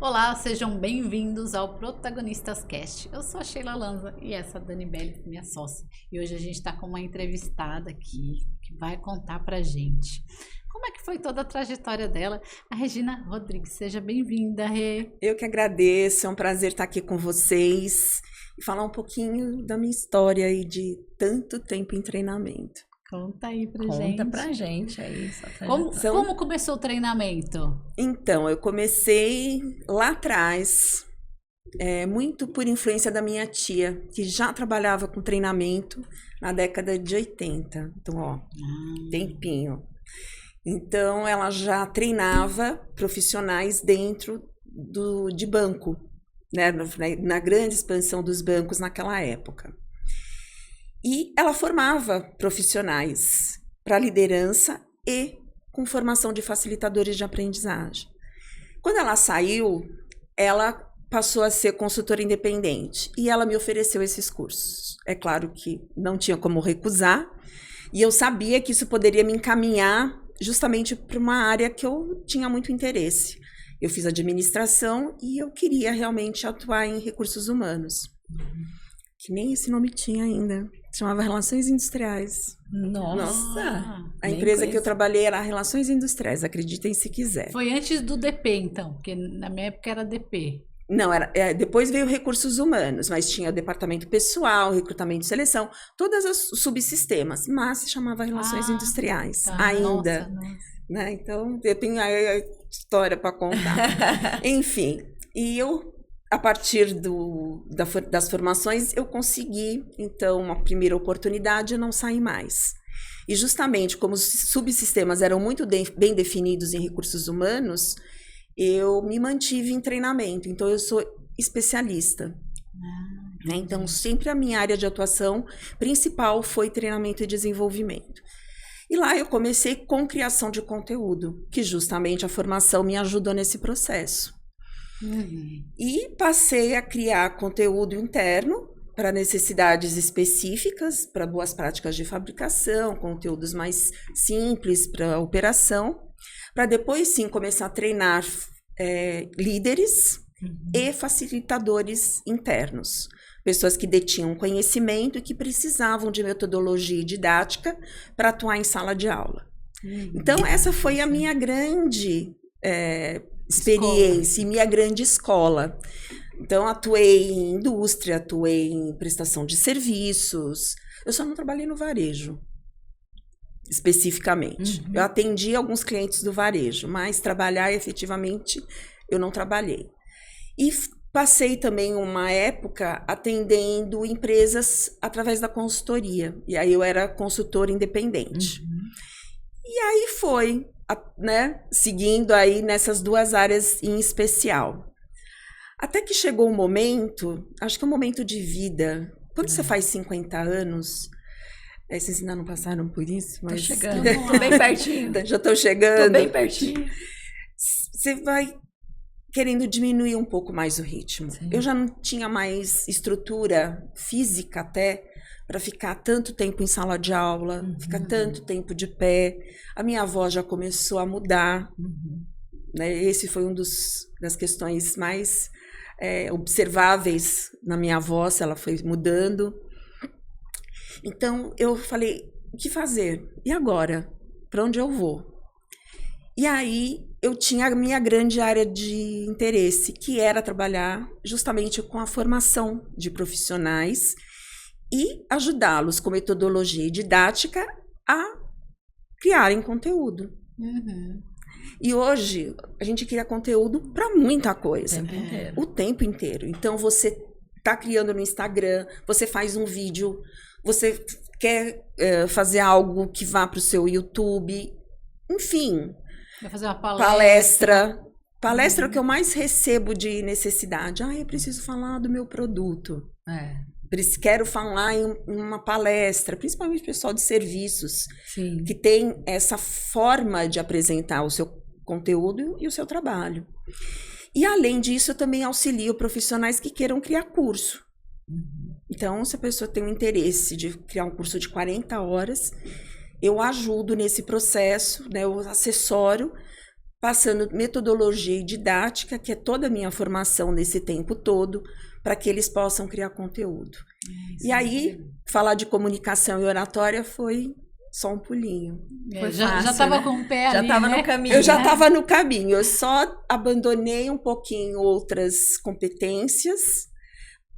Olá, sejam bem-vindos ao Protagonistas Cast. Eu sou a Sheila Lanza e essa é a Dani Belli, minha sócia. E hoje a gente está com uma entrevistada aqui que vai contar pra gente como é que foi toda a trajetória dela, a Regina Rodrigues. Seja bem-vinda, Rê. Eu que agradeço, é um prazer estar aqui com vocês e falar um pouquinho da minha história aí de tanto tempo em treinamento. Conta aí pra gente. Conta pra gente aí. Como começou o treinamento? Então, eu comecei lá atrás, muito por influência da minha tia, que já trabalhava com treinamento na década de 80. Então, ó, tempinho. Então, ela já treinava profissionais dentro de banco, né, na grande expansão dos bancos naquela época. E ela formava profissionais para liderança e com formação de facilitadores de aprendizagem. Quando ela saiu, ela passou a ser consultora independente e ela me ofereceu esses cursos. É claro que não tinha como recusar e eu sabia que isso poderia me encaminhar justamente para uma área que eu tinha muito interesse. Eu fiz administração e eu queria realmente atuar em recursos humanos. Que nem esse nome tinha ainda. Chamava Relações Industriais. Nossa! A empresa que eu trabalhei era Relações Industriais, acreditem se quiser. Foi antes do DP, então, porque na minha época era DP. Não, depois veio Recursos Humanos, mas tinha o departamento pessoal, recrutamento e seleção, todos os subsistemas, mas se chamava Relações Industriais, ainda. Nossa. Né? Então, eu tenho a história para contar. Enfim, e eu, a partir das formações, eu consegui, então, uma primeira oportunidade e não saí mais. E justamente, como os subsistemas eram muito bem definidos em recursos humanos, eu me mantive em treinamento. Então, eu sou especialista. Né? Então, sempre a minha área de atuação principal foi treinamento e desenvolvimento. E lá eu comecei com criação de conteúdo, que justamente a formação me ajudou nesse processo. E passei a criar conteúdo interno para necessidades específicas, para boas práticas de fabricação, conteúdos mais simples para operação, para depois sim começar a treinar líderes e facilitadores internos, pessoas que detinham conhecimento e que precisavam de metodologia e didática para atuar em sala de aula. Então essa foi a minha grande experiência, minha grande escola. Então, atuei em indústria, atuei em prestação de serviços. Eu só não trabalhei no varejo, especificamente. Eu atendi alguns clientes do varejo, mas trabalhar efetivamente eu não trabalhei. E passei também uma época atendendo empresas através da consultoria. E aí eu era consultora independente. E aí foi, né, seguindo aí nessas duas áreas em especial. Até que chegou um momento, acho que é um momento de vida, quando você faz 50 anos, vocês ainda não passaram por isso, mas... Tô chegando, tô bem pertinho. Já estou chegando. Tô bem pertinho. Você vai querendo diminuir um pouco mais o ritmo. Sim. Eu já não tinha mais estrutura física até para ficar tanto tempo em sala de aula, ficar tanto tempo de pé. A minha avó já começou a mudar. Né? Esse foi das questões mais observáveis na minha avó, se ela foi mudando. Então, eu falei, o que fazer? E agora? Para onde eu vou? E aí, eu tinha a minha grande área de interesse, que era trabalhar justamente com a formação de profissionais e ajudá-los com metodologia e didática a criarem conteúdo. E hoje, a gente cria conteúdo para muita coisa. O tempo inteiro. Então, você está criando no Instagram, você faz um vídeo, você quer fazer algo que vá para o seu YouTube. Enfim. Vai fazer uma palestra. Palestra é o que eu mais recebo de necessidade. Eu preciso falar do meu produto. Quero falar em uma palestra, principalmente o pessoal de serviços, que tem essa forma de apresentar o seu conteúdo e o seu trabalho. E, além disso, eu também auxilio profissionais que queiram criar curso. Então, se a pessoa tem um interesse de criar um curso de 40 horas, eu ajudo nesse processo, né, eu assessoro passando metodologia e didática, que é toda a minha formação nesse tempo todo, para que eles possam criar conteúdo. E aí, falar de comunicação e oratória foi só um pulinho. Foi já fácil, estava né? com o pé Já ali, estava né? no caminho. Eu já né? estava no caminho, eu só abandonei um pouquinho outras competências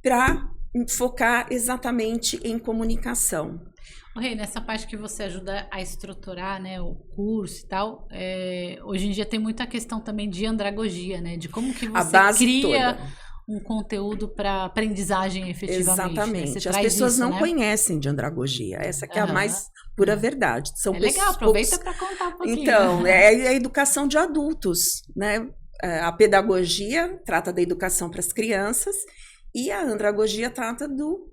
para focar exatamente em comunicação. Rei, nessa parte que você ajuda a estruturar, né, o curso e tal, hoje em dia tem muita questão também de andragogia, né? De como que A você base cria toda. um conteúdo para aprendizagem efetivamente. Né? Exatamente. Você As traz pessoas isso, não né? conhecem de andragogia. Essa que é a Aham. mais pura verdade. São É legal, aproveita para contar um pouquinho. Então, é a educação de adultos, né? A pedagogia trata da educação para as crianças e a andragogia trata do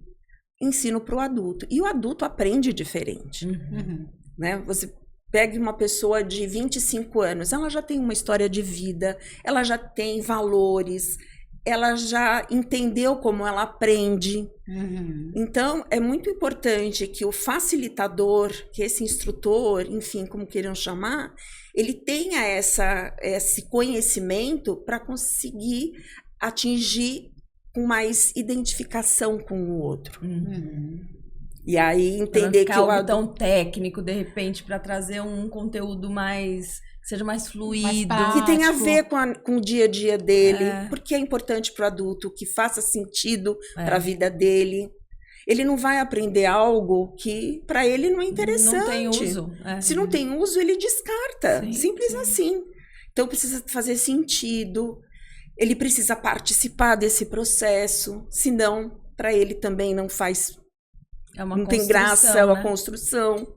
ensino para o adulto. E o adulto aprende diferente, Uhum. né? Você pega uma pessoa de 25 anos, ela já tem uma história de vida, ela já tem valores, ela já entendeu como ela aprende. Uhum. Então, é muito importante que o facilitador, que esse instrutor, enfim, como queiram chamar, ele tenha esse conhecimento para conseguir atingir com mais identificação com o outro. Uhum. E aí Pra não entender ficar que o algo adulto... tão técnico, de repente, para trazer um conteúdo mais... que seja mais fluido. prático. que tem a ver com o dia a dia dele, É. porque é importante para o adulto que faça sentido É. para a vida dele. Ele não vai aprender algo que para ele não é interessante. Não tem uso. É. Se não tem uso, ele descarta. Sim, Simples sim. assim. Então precisa fazer sentido. Ele precisa participar desse processo, senão para ele também não faz, É uma não tem construção, graça né? a construção,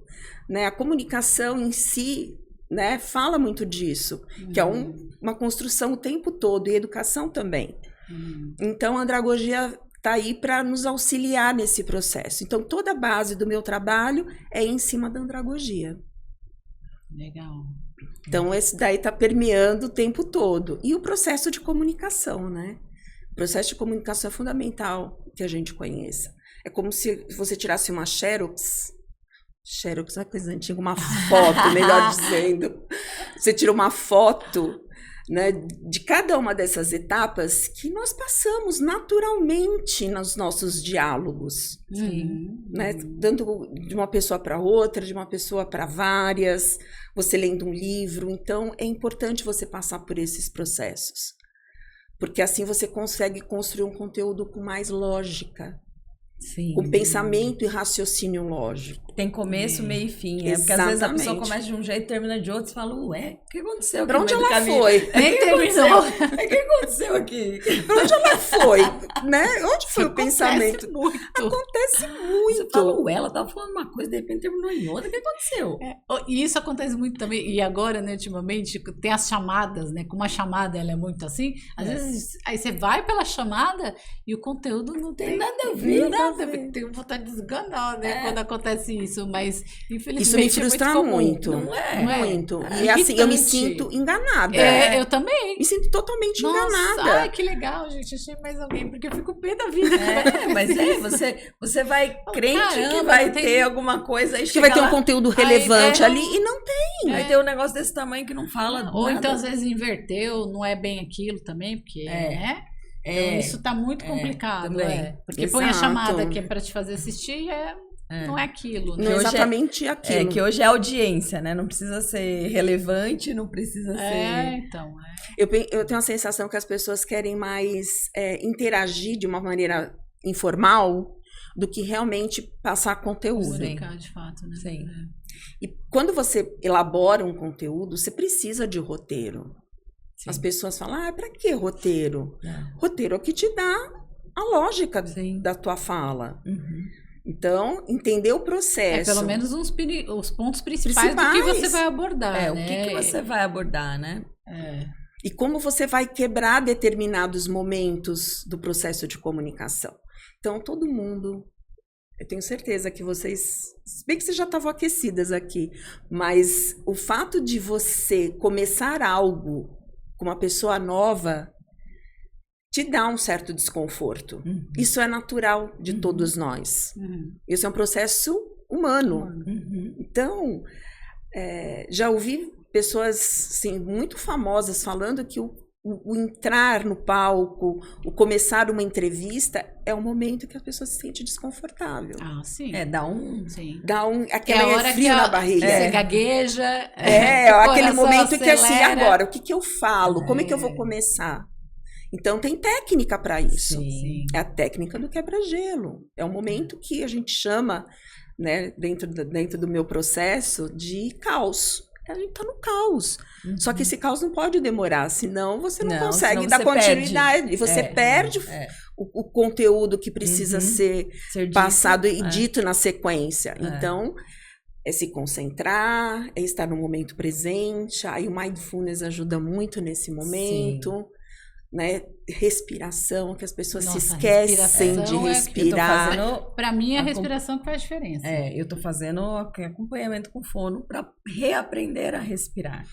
né? A comunicação em si, né, fala muito disso, que é uma construção o tempo todo, e educação também. Uhum. Então, a andragogia está aí para nos auxiliar nesse processo. Então, toda a base do meu trabalho é em cima da andragogia. Legal. Então, esse daí está permeando o tempo todo. E o processo de comunicação, né? O processo de comunicação é fundamental que a gente conheça. É como se você tirasse uma xerox. Xerox é uma coisa antiga, uma foto, melhor dizendo. Você tira uma foto, né, de cada uma dessas etapas que nós passamos naturalmente nos nossos diálogos, Uhum. né? Tanto de uma pessoa para outra, de uma pessoa para várias, você lendo um livro. Então, é importante você passar por esses processos, porque assim você consegue construir um conteúdo com mais lógica, Sim. com pensamento e raciocínio lógico. Tem começo, meio e fim. Né? Porque às vezes a pessoa Exatamente. começa de um jeito e termina de outro. Você fala, ué, o que aconteceu aqui Para no onde meio do ela caminho? foi? Nem terminou. O que aconteceu aqui? Para onde ela foi? Né? Onde foi o pensamento? Acontece muito. Acontece Você muito. fala, ué, ela tava falando uma coisa, de repente terminou em outra. O que aconteceu? E isso acontece muito também, e agora, né, ultimamente, tem as chamadas, né, como a chamada ela é muito assim, às vezes, aí você vai pela chamada e o conteúdo não tem nada a ver. nada a ver, tem vontade de esganar, né, quando acontece isso, mas infelizmente Isso me frustra é muito comum. muito. Não é? Não é? Muito. É E assim, eu me irritante. sinto enganada. Eu também. Me sinto totalmente Nossa, enganada. ai, que legal, gente, achei mais alguém, porque eu fico pé da vida. Mas você vai crente que caramba, vai não tem- ter alguma coisa aí Que vai ter um lá, conteúdo relevante é. ali e não tem. vai ter um negócio desse tamanho que não fala Ou nada. então, às vezes, inverteu, não é bem aquilo também, porque, né? Então, isso tá muito complicado, também. Porque põe a Exato. chamada que é pra te fazer assistir, não é aquilo, né? Não é hoje exatamente aquilo. que hoje é audiência, né? Não precisa ser relevante, não precisa ser... Então. Eu tenho a sensação que as pessoas querem mais interagir de uma maneira informal do que realmente passar conteúdo. Comunicar, de fato, né? Sim. E quando você elabora um conteúdo, você precisa de roteiro. Sim. As pessoas falam, pra que roteiro? É. Roteiro é o que te dá a lógica Sim. da tua fala. Uhum. Então, entender o processo. Pelo menos os pontos principais do que você vai abordar, O né? que você vai abordar, né? E como você vai quebrar determinados momentos do processo de comunicação. Então, todo mundo... Eu tenho certeza que vocês... Se bem que vocês já estavam aquecidas aqui, mas o fato de você começar algo com uma pessoa nova te dá um certo desconforto. Uhum. Isso é natural de todos nós. Uhum. Isso é um processo humano. Uhum. Então, já ouvi pessoas assim, muito famosas falando que o entrar no palco, o começar uma entrevista, é um momento que a pessoa se sente desconfortável. Ah, sim. Sim. Dá É aquela a hora frio que na barriga. você gagueja. Aquele momento acelera. que assim, agora, o que eu falo? Como é que eu vou começar? Então, tem técnica para isso. Sim. É a técnica do quebra-gelo. É um momento que a gente chama, né, dentro do meu processo, de caos. A gente tá no caos. Só que esse caos não pode demorar, senão você não consegue senão dar você continuidade. perde. Você perde o conteúdo que precisa ser passado e dito na sequência. Então, é se concentrar, é estar no momento presente. Aí o mindfulness ajuda muito nesse momento. Né? Respiração, que as pessoas se esquecem de respirar. Para mim, é a respiração que faz diferença. Eu tô fazendo acompanhamento com fono para reaprender a respirar.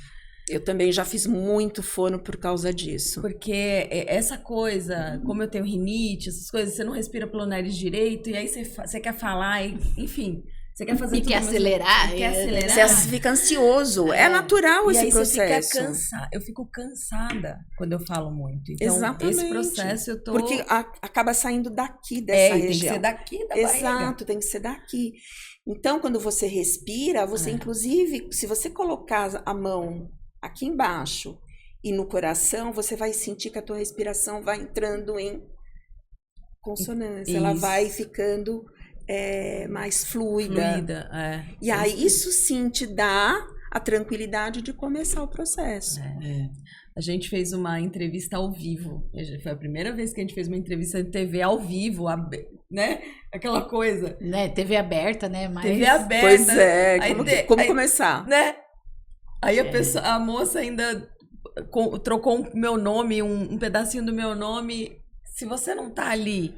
Eu também já fiz muito fono por causa disso. Porque essa coisa, como eu tenho rinite, essas coisas, você não respira pelo nariz direito, e aí você quer falar, enfim... Você quer fazer e tudo quer acelerar. Você fica ansioso. É natural esse processo. Você fica cansada. Eu fico cansada quando eu falo muito. Então, exatamente. Esse processo eu tô... Porque acaba saindo daqui dessa região. Tem que ser daqui da barriga. Exato, tem que ser daqui. Então, quando você respira, você inclusive, se você colocar a mão aqui embaixo e no coração, você vai sentir que a tua respiração vai entrando em consonância. Isso. Ela vai ficando... mais fluida. E aí isso sim te dá a tranquilidade de começar o processo. A gente fez uma entrevista ao vivo. Foi a primeira vez que a gente fez uma entrevista de TV ao vivo, né? Aquela coisa. Né? TV aberta, né? Mas... TV aberta. Pois é. Como começar? Né? Aí a moça ainda trocou o meu nome, um pedacinho do meu nome. Se você não tá ali...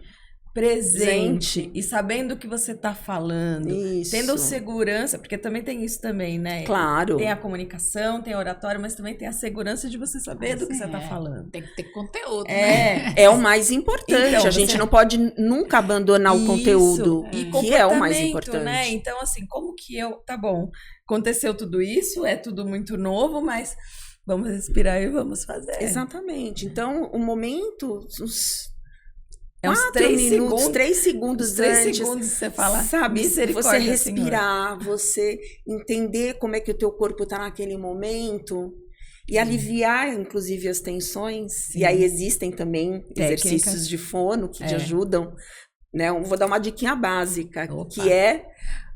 presente e sabendo o que você tá falando, tendo segurança, porque também tem isso também, né? Claro. Tem a comunicação, tem a oratória, mas também tem a segurança de você saber do que você tá falando. Tem que ter conteúdo, né? É o mais importante. Então, a gente não pode nunca abandonar o conteúdo, que é o mais importante. Né? Então, assim, como que tá bom, aconteceu tudo isso, é tudo muito novo, mas vamos respirar e vamos fazer. Exatamente. Então, o momento... uns 3 segundos antes, você fala, sabe, você respirar, você entender como é que o teu corpo está naquele momento e aliviar, inclusive, as tensões. E aí existem também exercícios de fono que te ajudam, né? Eu vou dar uma diquinha básica, que é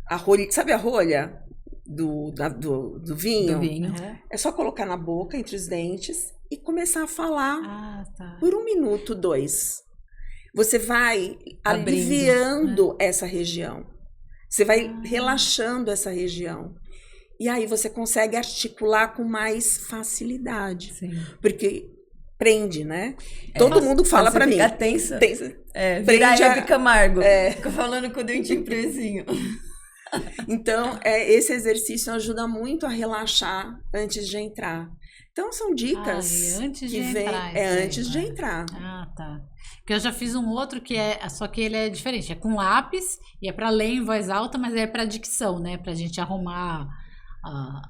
a rolha, sabe a rolha do vinho? Do vinho. É só colocar na boca, entre os dentes, e começar a falar por 1 minuto, 2. Você vai aliviando essa região. Você vai relaxando essa região. E aí você consegue articular com mais facilidade. Sim. Porque prende, né? Todo mundo fala pra mim. Fica tensa. Vira Hebe Camargo. Fica falando com o dentinho presinho. Então, esse exercício ajuda muito a relaxar antes de entrar. Então, são dicas antes que de vêm... entrar. antes de entrar. Tá. Porque eu já fiz um outro que só que ele é diferente. É com lápis e é para ler em voz alta, mas é para dicção, né? Pra gente arrumar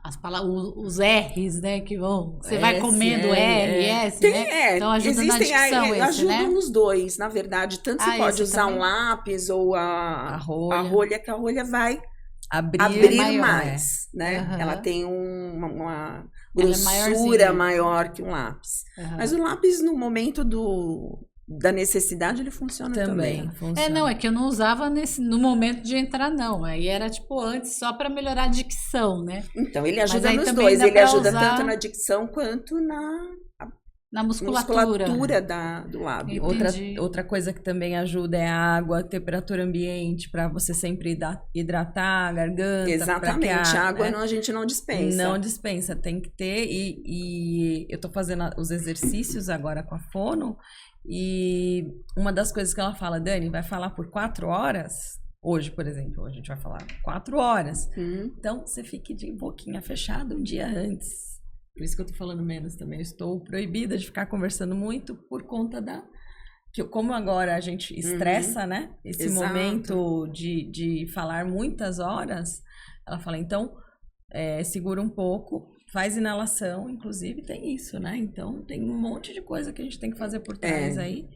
as palavras, os R's, né? Que vão... Você vai comendo R, S, né? Então ajuda na dicção ajudam nos dois, na verdade. Tanto você pode usar um lápis ou a rolha, que a rolha vai abrir mais, né? Ela tem uma grossura maior que um lápis. Mas o lápis, no momento da necessidade, ele funciona também. É que eu não usava no momento de entrar, não. Aí era tipo antes, só para melhorar a dicção, né? Então, ele ajuda nos dois. Ele ajuda tanto na dicção quanto na musculatura do lábio. Outra coisa que também ajuda é a água, a temperatura ambiente, para você sempre hidratar a garganta. Exatamente, a água a gente não dispensa. Não dispensa, tem que ter. E eu tô fazendo os exercícios agora com a fono, e uma das coisas que ela fala, Dani, vai falar por 4 horas... Hoje, por exemplo, a gente vai falar 4 horas. Então, você fique de boquinha fechada um dia antes. Por isso que eu tô falando menos também. Eu estou proibida de ficar conversando muito por conta como agora a gente estressa, né? Esse momento de falar muitas horas. Ela fala, então, segura um pouco. faz inalação, inclusive tem isso, né? Então tem um monte de coisa que a gente tem que fazer por trás aí.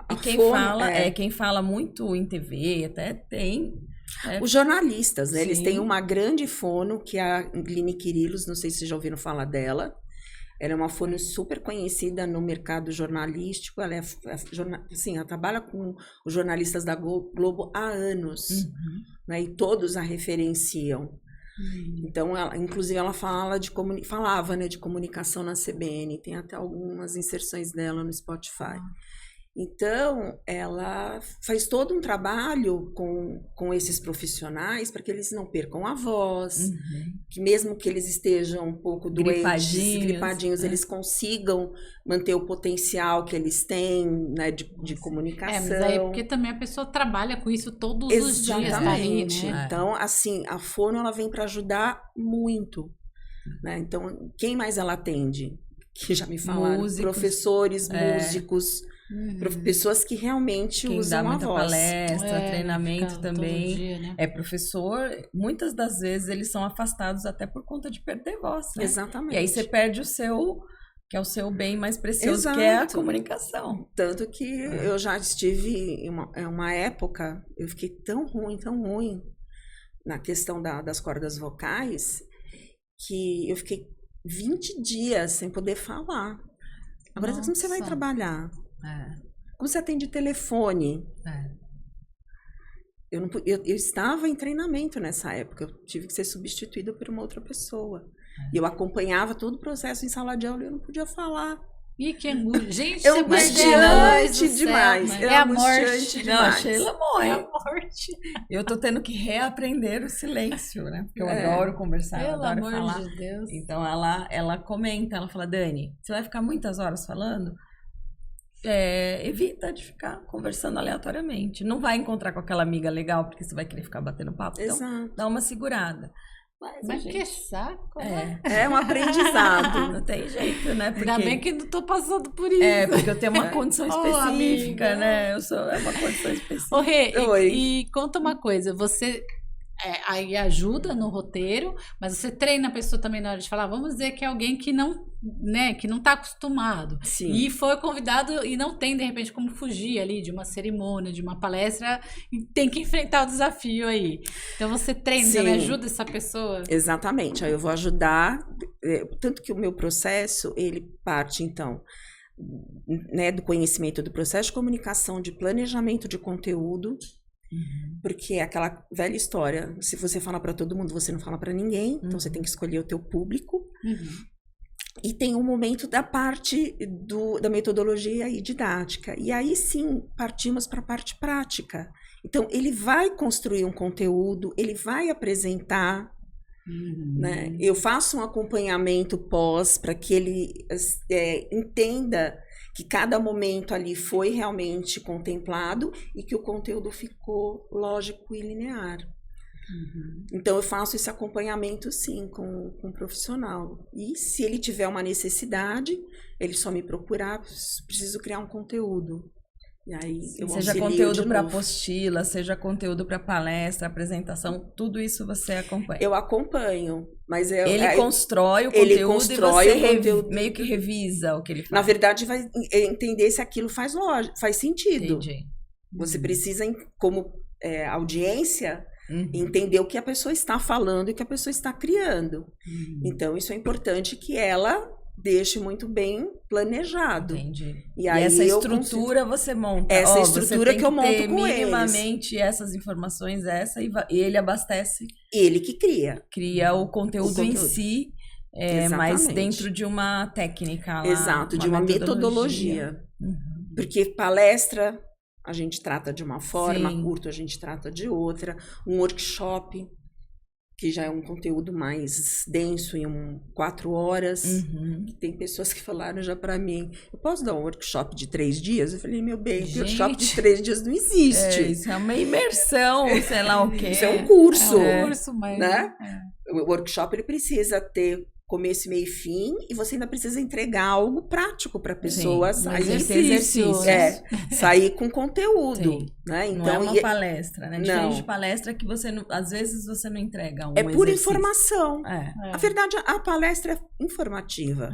E quem fala, quem fala muito em TV, até tem. Os jornalistas, né? Sim. Eles têm uma grande fono, que é a Gline Quirilos, não sei se vocês já ouviram falar dela. Ela é uma fono super conhecida no mercado jornalístico. Ela ela trabalha com os jornalistas da Globo há anos, né? E todos a referenciam. Então, inclusive, ela falava, né, de comunicação na CBN. Tem até algumas inserções dela no Spotify. Então, ela faz todo um trabalho com esses profissionais para que eles não percam a voz, que mesmo que eles estejam um pouco doentes, gripadinhos, eles consigam manter o potencial que eles têm, né, de comunicação. Mas aí porque também a pessoa trabalha com isso todos os dias. Exatamente. Tá aí, né? Então, assim, a fono ela vem para ajudar muito, né? Então, quem mais ela atende? Que já me falaram, professores, músicos, pessoas que realmente quem usam dá a muita voz. palestra, treinamento também. Dia, né? Professor, muitas das vezes eles são afastados até por conta de perder voz, né? Exatamente. E aí você perde o seu, que é o seu bem mais precioso, que é a comunicação. Tanto que eu já estive em uma época, eu fiquei tão ruim na questão das cordas vocais, que eu fiquei 20 dias sem poder falar. Agora, como você vai trabalhar? Como você atende telefone? Eu estava em treinamento nessa época. Eu tive que ser substituída por uma outra pessoa. E eu acompanhava todo o processo em sala de aula e eu não podia falar. Ih, que angústia. Gente, é angustiante demais. É a morte. Não, a Sheila morre. É a morte. Eu tô tendo que reaprender o silêncio, né? Porque eu adoro conversar, eu adoro falar. Pelo amor de Deus. Então ela comenta, ela fala, Dani, você vai ficar muitas horas falando? Evita de ficar conversando aleatoriamente. Não vai encontrar com aquela amiga legal, porque você vai querer ficar batendo papo. Então, dá uma segurada. Mas que saco, É um aprendizado. Não tem jeito, né? Ainda bem que não tô passando por isso. Porque eu tenho uma condição específica, né? É uma condição específica. Ô, Rê, e conta uma coisa, você aí ajuda no roteiro, mas você treina a pessoa também na hora de falar, vamos dizer que é alguém que não, né, que não tá acostumado. Sim. E foi convidado e não tem, de repente, como fugir ali de uma cerimônia, de uma palestra, e tem que enfrentar o desafio aí. Então você treina, também ajuda essa pessoa? Exatamente, aí eu vou ajudar, tanto que o meu processo, ele parte, então, né, do conhecimento do processo de comunicação, de planejamento de conteúdo, porque é aquela velha história, se você fala para todo mundo, você não fala para ninguém, então você tem que escolher o teu público. E tem um momento da parte da metodologia e didática. E aí sim, partimos para a parte prática. Então, ele vai construir um conteúdo, ele vai apresentar, né? Eu faço um acompanhamento pós para que ele entenda que cada momento ali foi realmente contemplado e que o conteúdo ficou lógico e linear. Então, eu faço esse acompanhamento, sim, com o profissional. E se ele tiver uma necessidade, ele só me procurar, preciso criar um conteúdo. E aí, eu seja conteúdo para apostila, seja conteúdo para palestra, apresentação, tudo isso você acompanha? Eu acompanho, mas ele constrói o conteúdo e você meio que revisa o que ele faz. Na verdade, vai entender se aquilo faz sentido. Entendi. Você precisa, como audiência, entender o que a pessoa está falando e o que a pessoa está criando. Então, isso é importante que ela deixe muito bem planejado. Entendi. E aí essa estrutura você monta. Essa estrutura que eu monto com eles. Minimamente essas informações, e ele abastece. Ele que cria. Cria o conteúdo em si, mas dentro de uma técnica lá. Exato, de uma metodologia. Porque palestra a gente trata de uma forma, curto a gente trata de outra. Um workshop, que já é um conteúdo mais denso, em 4 horas. Tem pessoas que falaram já para mim, eu posso dar um workshop de 3 dias? Eu falei, meu bem, workshop de 3 dias não existe. Isso é uma imersão, sei lá o quê. Isso é um curso. É um curso, mas... né? O workshop ele precisa ter começo, meio e fim, e você ainda precisa entregar algo prático para a pessoa sair, exercício. Sair com conteúdo. Sim. Né? Então, não é uma palestra, né? Diferente não. de palestra que você não, às vezes você não entrega um É pura exercício. informação. É. A verdade, a palestra é informativa.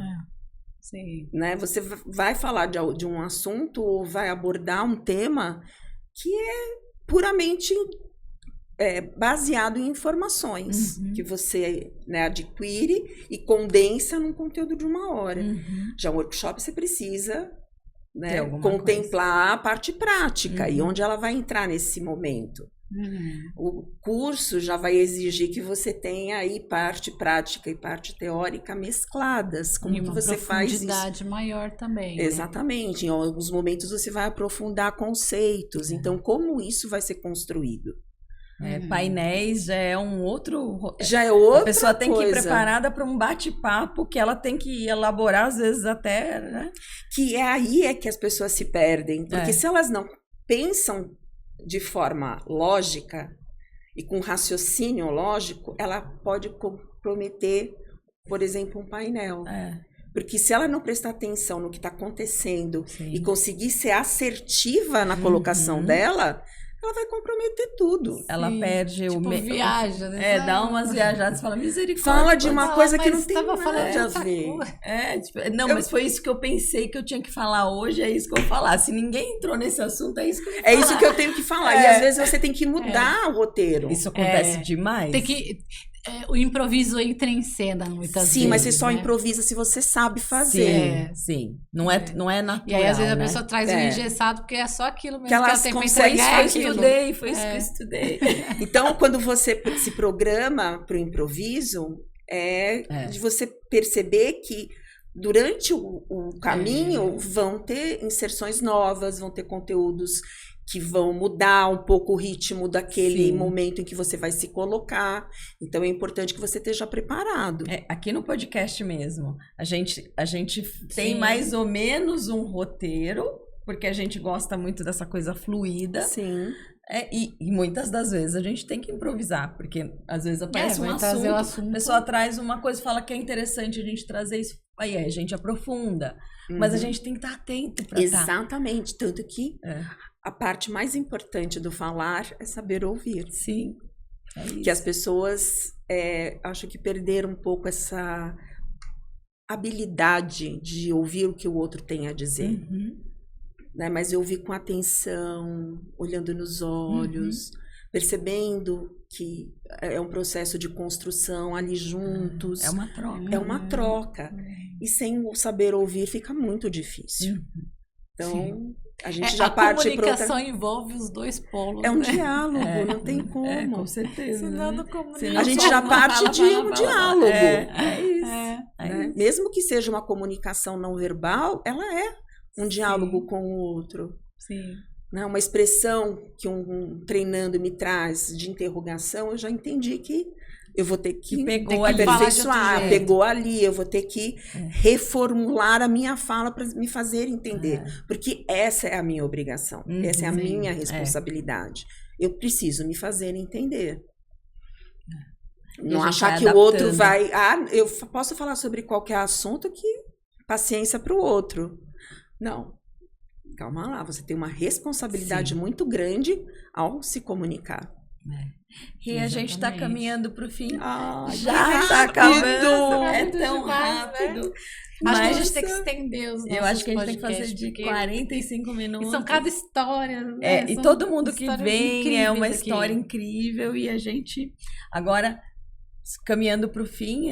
Sim. Né? Você vai falar de um assunto ou vai abordar um tema que é puramente baseado em informações que você, né, adquire e condensa num conteúdo de 1 hora. Já um workshop você precisa, né, contemplar a parte prática e onde ela vai entrar nesse momento. O curso já vai exigir que você tenha aí parte prática e parte teórica mescladas. Como que você faz isso? Uma profundidade maior também. Exatamente. Em alguns momentos você vai aprofundar conceitos. Então, como isso vai ser construído? Painéis já é um outro... Já é outra A pessoa tem coisa. que ir preparada para um bate-papo que ela tem que elaborar, às vezes até... Né? Que aí que as pessoas se perdem. Porque se elas não pensam de forma lógica e com raciocínio lógico, ela pode comprometer, por exemplo, um painel. Porque se ela não prestar atenção no que está acontecendo e conseguir ser assertiva na colocação dela, ela vai comprometer tudo. Ela perde tipo, viaja, né? Dá umas viajadas, fala misericórdia. Fala de uma coisa que não tem nada a ver. Mas foi isso que eu pensei que eu tinha que falar hoje, é isso que eu vou falar. Se ninguém entrou nesse assunto, é isso que eu vou falar. É isso que eu tenho que falar. E às vezes você tem que mudar o roteiro. Isso acontece demais. Tem que... o improviso entra em cena muitas vezes. Sim, mas você só improvisa se você sabe fazer. Sim. Não é natural. E aí, às vezes, a né? pessoa traz um engessado, porque é só aquilo mesmo que ela ela tem pra consegue entregar. Foi isso que eu estudei. Então, quando você se programa para o improviso, de você perceber que durante o caminho vão ter inserções novas, vão ter conteúdos que vão mudar um pouco o ritmo daquele momento em que você vai se colocar. Então, é importante que você esteja preparado. Aqui no podcast mesmo, a gente tem mais ou menos um roteiro, porque a gente gosta muito dessa coisa fluida. Sim. E muitas das vezes a gente tem que improvisar, porque às vezes aparece um assunto, a pessoa traz uma coisa e fala que é interessante a gente trazer isso, aí a gente aprofunda. Mas a gente tem que estar atento para Exatamente, tanto que a parte mais importante do falar é saber ouvir. Sim. Que as pessoas acho que perderam um pouco essa habilidade de ouvir o que o outro tem a dizer. Né? Mas eu ouvir com atenção, olhando nos olhos, percebendo que é um processo de construção ali juntos. É uma troca. É uma troca. E sem o saber ouvir fica muito difícil. Então, a gente já parte para outra... A comunicação envolve os dois polos. É um diálogo, não tem como. Com certeza. Senão né? não a gente já parte de um diálogo. É isso. Né? Mesmo que seja uma comunicação não verbal, ela é um diálogo com o outro. Sim. Né? Uma expressão que um treinando me traz de interrogação, eu já entendi que eu vou ter que aperfeiçoar, pegou ali, eu vou ter que reformular a minha fala para me fazer entender. Porque essa é a minha obrigação, essa é a minha responsabilidade. Eu preciso me fazer entender. Não achar que o outro vai... eu posso falar sobre qualquer assunto, que paciência para o outro. Não. Calma lá, você tem uma responsabilidade muito grande ao se comunicar. E a gente está caminhando para o fim. Já está acabando. É tão rápido. Né? Acho que a gente tem que estender os nossos Eu acho que a gente tem que fazer de porque... 45 minutos. E são cada história. Né? E todo mundo que vem é uma história incrível. E a gente, agora, caminhando para o fim,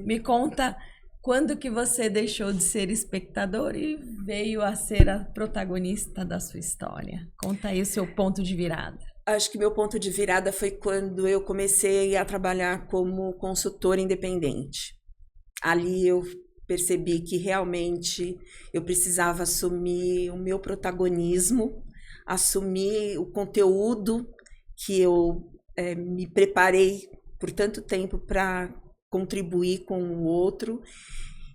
me conta quando que você deixou de ser espectador e veio a ser a protagonista da sua história. Conta aí o seu ponto de virada. Acho que meu ponto de virada foi quando eu comecei a trabalhar como consultora independente. Ali eu percebi que realmente eu precisava assumir o meu protagonismo, assumir o conteúdo que eu me preparei por tanto tempo para contribuir com o outro.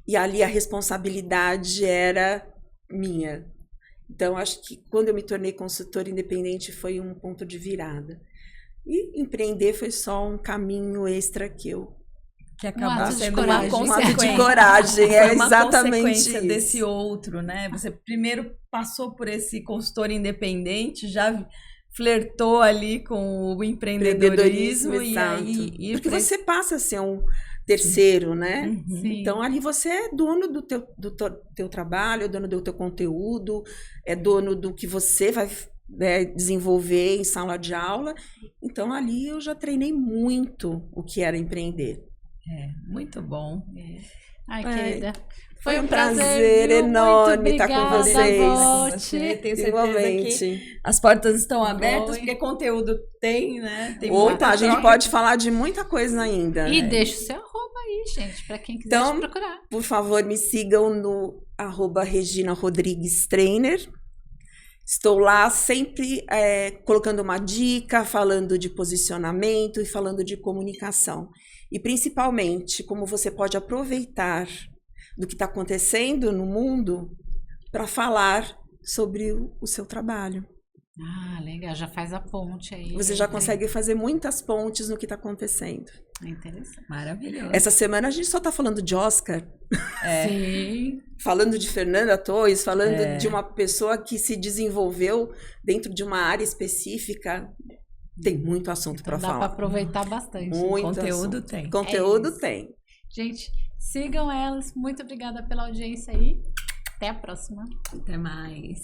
E ali a responsabilidade era minha. Então, acho que quando eu me tornei consultora independente foi um ponto de virada. E empreender foi só um caminho extra que eu que acaba ato de sendo coragem. uma Um ato de consequência. coragem, Foi é uma exatamente consequência isso. desse outro, né? Você primeiro passou por esse consultor independente, já flertou ali com o empreendedorismo e exato. aí... Porque você passa a ser um terceiro, né? Uhum. Sim. Então, ali você é dono do teu trabalho, é dono do teu conteúdo, é dono do que você vai, né, desenvolver em sala de aula. Então, ali eu já treinei muito o que era empreender. Muito bom. Ai, É. querida. Foi um prazer viu? enorme Muito estar com obrigada, vocês. Volte. Tenho certeza Igualmente. que as portas estão abertas, Oi. porque conteúdo tem, né? Tem Opa, muita a gente troca. pode falar de muita coisa ainda. E deixa o seu arroba aí, gente, para quem quiser Então, te procurar. Por favor, me sigam no @ReginaRodriguesTrainer. Estou lá sempre colocando uma dica, falando de posicionamento e falando de comunicação. E principalmente como você pode aproveitar do que está acontecendo no mundo para falar sobre o seu trabalho. Ah, legal, já faz a ponte aí. Você já consegue fazer muitas pontes no que está acontecendo. É interessante. Maravilhoso. Essa semana a gente só está falando de Oscar, Sim. falando de Fernanda Torres, falando de uma pessoa que se desenvolveu dentro de uma área específica. Tem muito assunto Então para dá para falar. aproveitar bastante. Muito Conteúdo assunto. tem. Conteúdo isso. tem. Gente, sigam elas. Muito obrigada pela audiência aí. Até a próxima. Até mais.